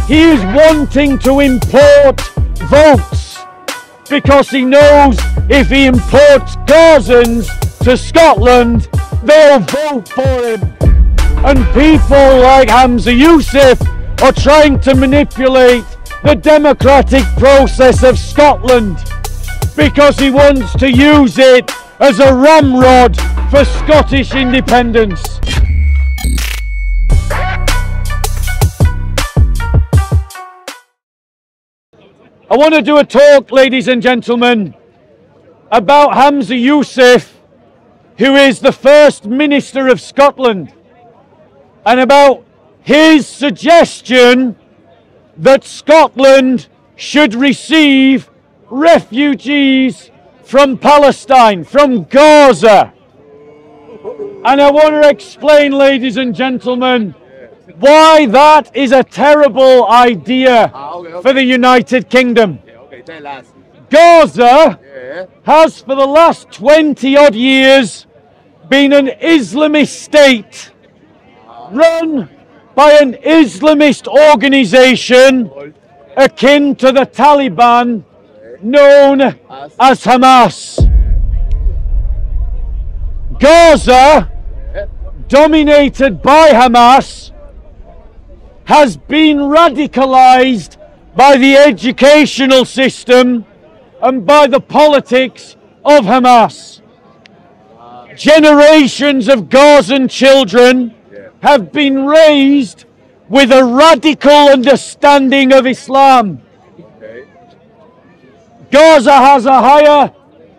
He is wanting to import votes because he knows if he imports Gazans to Scotland, they'll vote for him. And people like Humza Yousaf are trying to manipulate the democratic process of Scotland because he wants to use it as a ramrod for Scottish independence. I want to do a talk, ladies and gentlemen, about Humza Yousaf, who is the First Minister of Scotland, and about his suggestion that Scotland should receive refugees from Palestine, from Gaza. And I want to explain, ladies and gentlemen, why that is a terrible idea for the United Kingdom. Gaza has for the last 20 odd years been an Islamist state run by an Islamist organization akin to the Taliban known as Hamas. Gaza, dominated by Hamas, has been radicalized by the educational system and by the politics of Hamas. Generations of Gazan children have been raised with a radical understanding of Islam. Gaza has a higher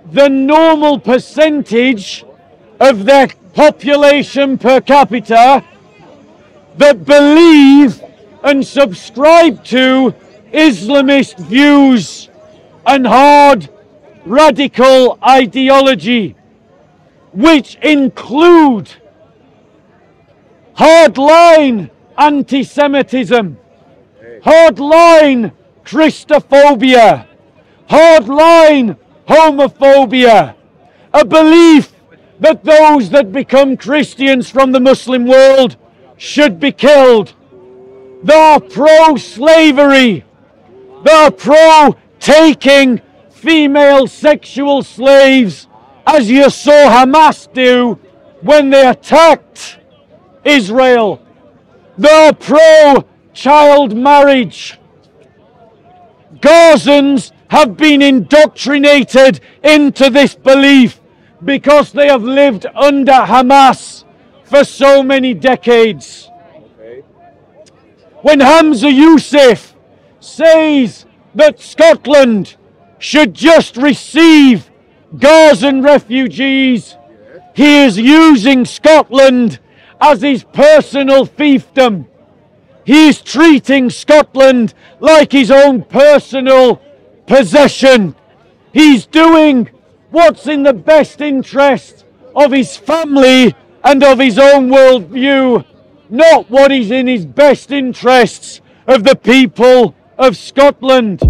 than normal percentage of their population per capita that believe and subscribe to Islamist views and hard radical ideology, which include hardline anti-Semitism, hardline Christophobia, hardline homophobia, a belief that those that become Christians from the Muslim world should be killed. They are pro-slavery. They are pro-taking female sexual slaves, as you saw Hamas do when they attacked Israel. They are pro-child marriage. Gazans have been indoctrinated into this belief because they have lived under Hamas for so many decades. When Humza Yousaf says that Scotland should just receive Gazan refugees, he is using Scotland as his personal fiefdom. He is treating Scotland like his own personal possession. He's doing what's in the best interest of his family and of his own worldview, not what is in his best interests of the people of Scotland.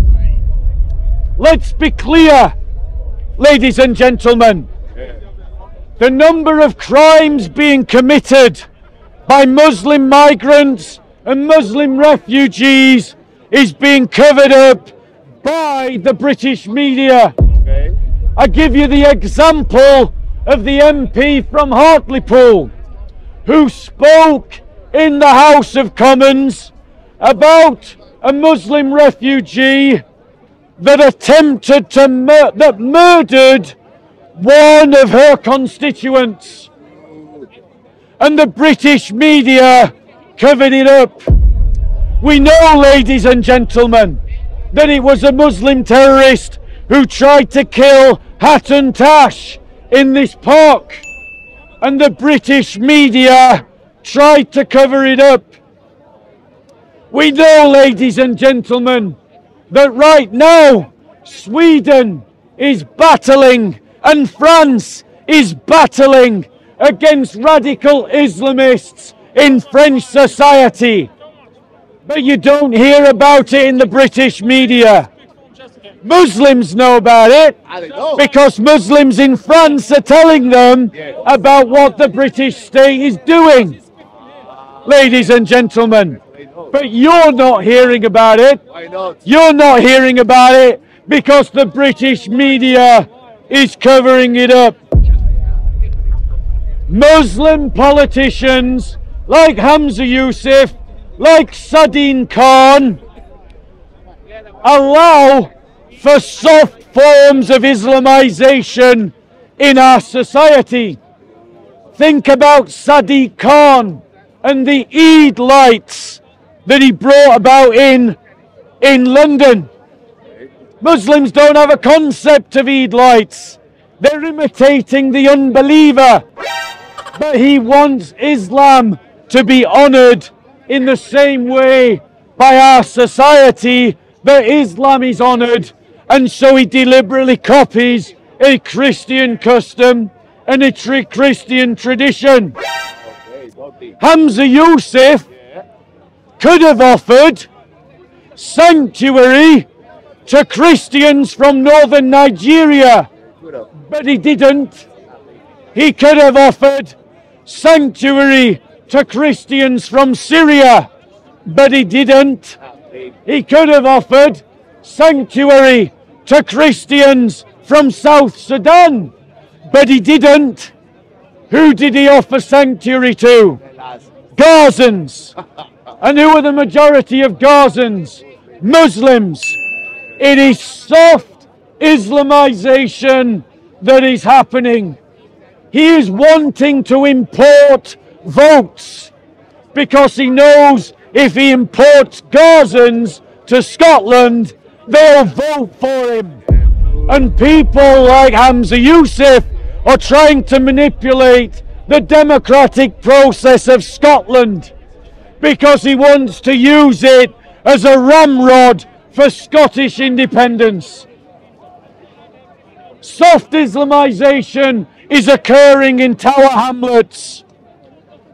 Let's be clear, ladies and gentlemen. The number of crimes being committed by Muslim migrants and Muslim refugees is being covered up by the British media. I give you the example of the MP from Hartlepool who spoke in the House of Commons about a Muslim refugee that attempted to murdered one of her constituents, and the British media covered it up. We know, ladies and gentlemen, that it was a Muslim terrorist who tried to kill Hatton Tash in this park, and the British media tried to cover it up. We know, ladies and gentlemen, that right now Sweden is battling and France is battling against radical Islamists in French society. But you don't hear about it in the British media. Muslims know about it because Muslims in France are telling them about what the British state is doing. Ladies and gentlemen, But you're not hearing about it. Why not? You're not hearing about it because the British media is covering it up. Muslim politicians like Humza Yousaf, like Sadiq Khan, allow for soft forms of Islamization in our society. Think about Sadiq Khan and the Eid lights that he brought about in London. Muslims don't have a concept of Eid lights. They're imitating the unbeliever. But he wants Islam to be honoured in the same way by our society that Islam is honoured, and so he deliberately copies a Christian custom and a Christian tradition. Humza Yousaf could have offered sanctuary to Christians from northern Nigeria, but he didn't. He could have offered sanctuary to Christians from Syria, but he didn't. He could have offered sanctuary to Christians from South Sudan, but he didn't. Who did he offer sanctuary to? Gazans. And who are the majority of Gazans? Muslims. It is soft Islamization that is happening. He is wanting to import votes because he knows if he imports Gazans to Scotland, they'll vote for him. And people like Humza Yousaf are trying to manipulate the democratic process of Scotland because he wants to use it as a ramrod for Scottish independence. Soft Islamization is occurring in Tower Hamlets,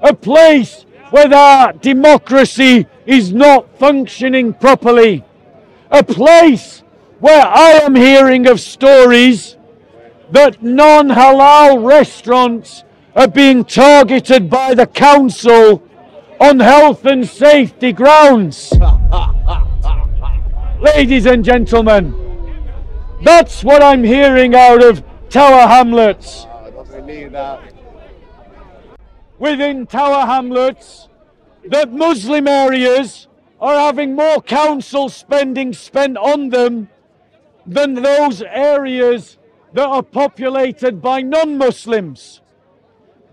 a place where our democracy is not functioning properly, a place where I am hearing of stories that non-halal restaurants are being targeted by the council on health and safety grounds. Ladies and gentlemen, that's what I'm hearing out of Tower Hamlets. I don't believe that. Within Tower Hamlets, that Muslim areas are having more council spending spent on them than those areas that are populated by non-Muslims.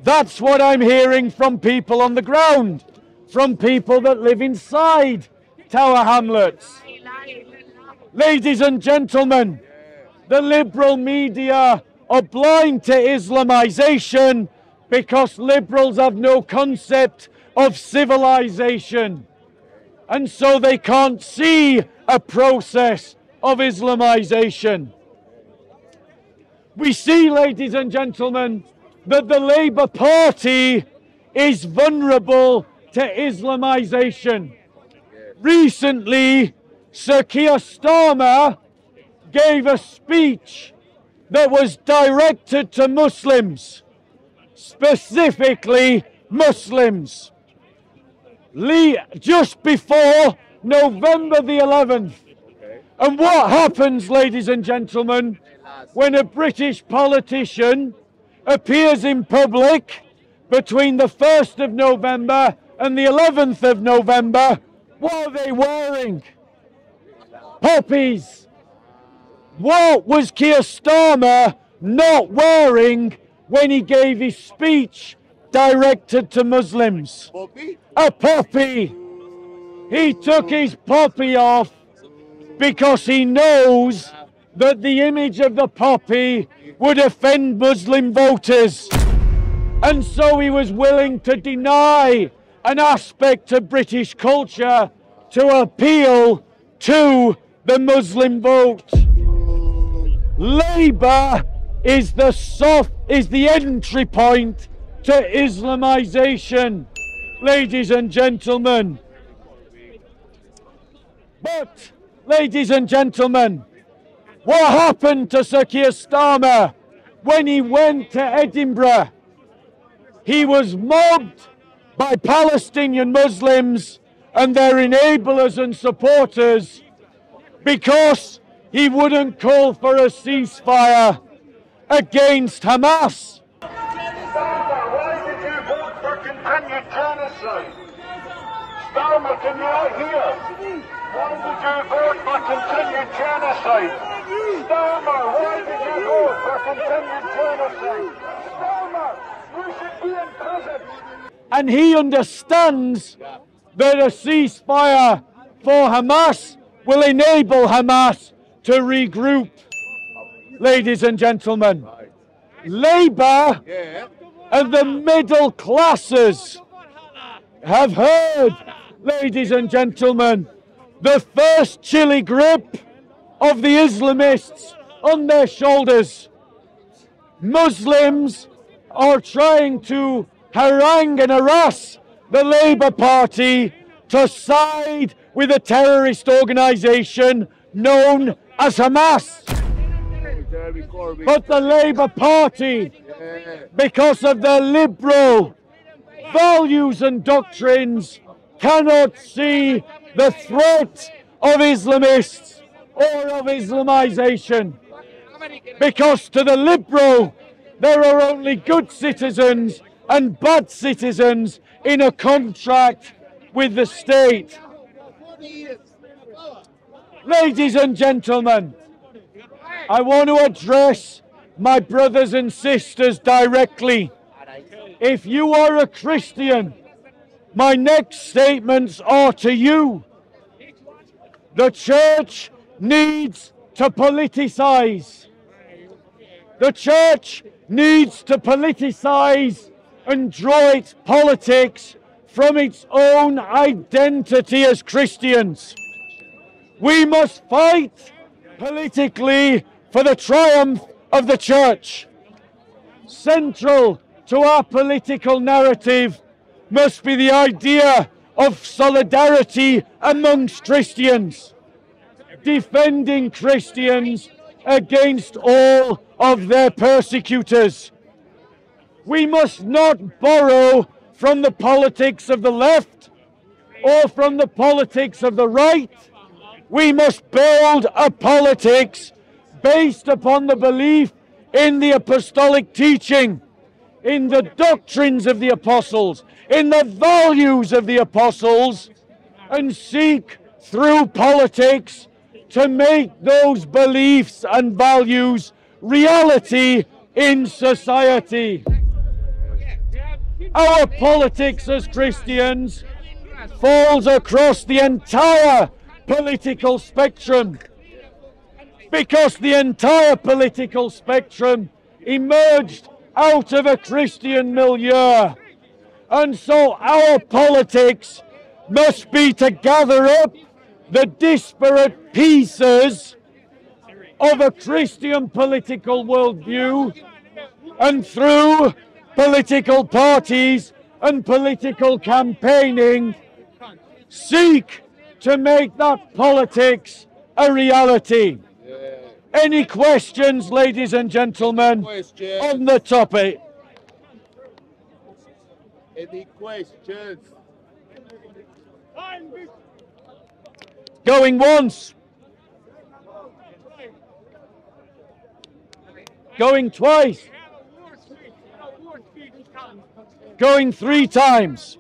That's what I'm hearing from people on the ground, from people that live inside Tower Hamlets. Ladies and gentlemen, the liberal media are blind to Islamization because liberals have no concept of civilization. And so they can't see a process of Islamization. We see, ladies and gentlemen, that the Labour Party is vulnerable to Islamization. Recently, Sir Keir Starmer gave a speech that was directed to Muslims, specifically Muslims, just before November the 11th. And what happens, ladies and gentlemen, when a British politician appears in public between the 1st of November and the 11th of November? What are they wearing? Poppies. What was Keir Starmer not wearing when he gave his speech directed to Muslims? Poppy? A poppy. He took his poppy off because he knows that the image of the poppy would offend Muslim voters. And so he was willing to deny an aspect of British culture to appeal to the Muslim vote. Labour is the entry point to Islamization, ladies and gentlemen. But, ladies and gentlemen, what happened to Sir Keir Starmer when he went to Edinburgh? He was mobbed by Palestinian Muslims and their enablers and supporters because he wouldn't call for a ceasefire against Hamas. Why did you vote for continued genocide? Starmer, can you hear? Why did you vote for continued genocide? Starmer, why did you vote for continued genocide? Starmer, you should be in prison. And he understands that a ceasefire for Hamas will enable Hamas to regroup. Ladies and gentlemen, Labour and the middle classes have heard, ladies and gentlemen, the first chilly grip of the Islamists on their shoulders. Muslims are trying to harangue and harass the Labour Party to side with a terrorist organisation known as Hamas. But the Labour Party, because of their liberal values and doctrines, cannot see the threat of Islamists or of Islamization. Because to the liberal, there are only good citizens and bad citizens in a contract with the state. Ladies and gentlemen, I want to address my brothers and sisters directly. If you are a Christian, my next statements are to you. The church needs to politicize. The church needs to politicize and draw its politics from its own identity as Christians. We must fight politically for the triumph of the church. Central to our political narrative must be the idea of solidarity amongst Christians, defending Christians against all of their persecutors. We must not borrow from the politics of the left or from the politics of the right. We must build a politics based upon the belief in the apostolic teaching, in the doctrines of the apostles, in the values of the apostles, and seek through politics to make those beliefs and values reality in society. Our politics as Christians falls across the entire political spectrum, because the entire political spectrum emerged out of a Christian milieu. And so our politics must be to gather up the disparate pieces of a Christian political worldview, and through political parties and political campaigning, seek to make that politics a reality. Any questions, ladies and gentlemen, on the topic? Any questions? Going once. Going twice. Going 3 times.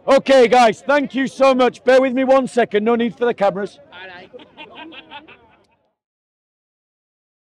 Okay, guys, thank you so much. Bear with me 1 second. No need for the cameras.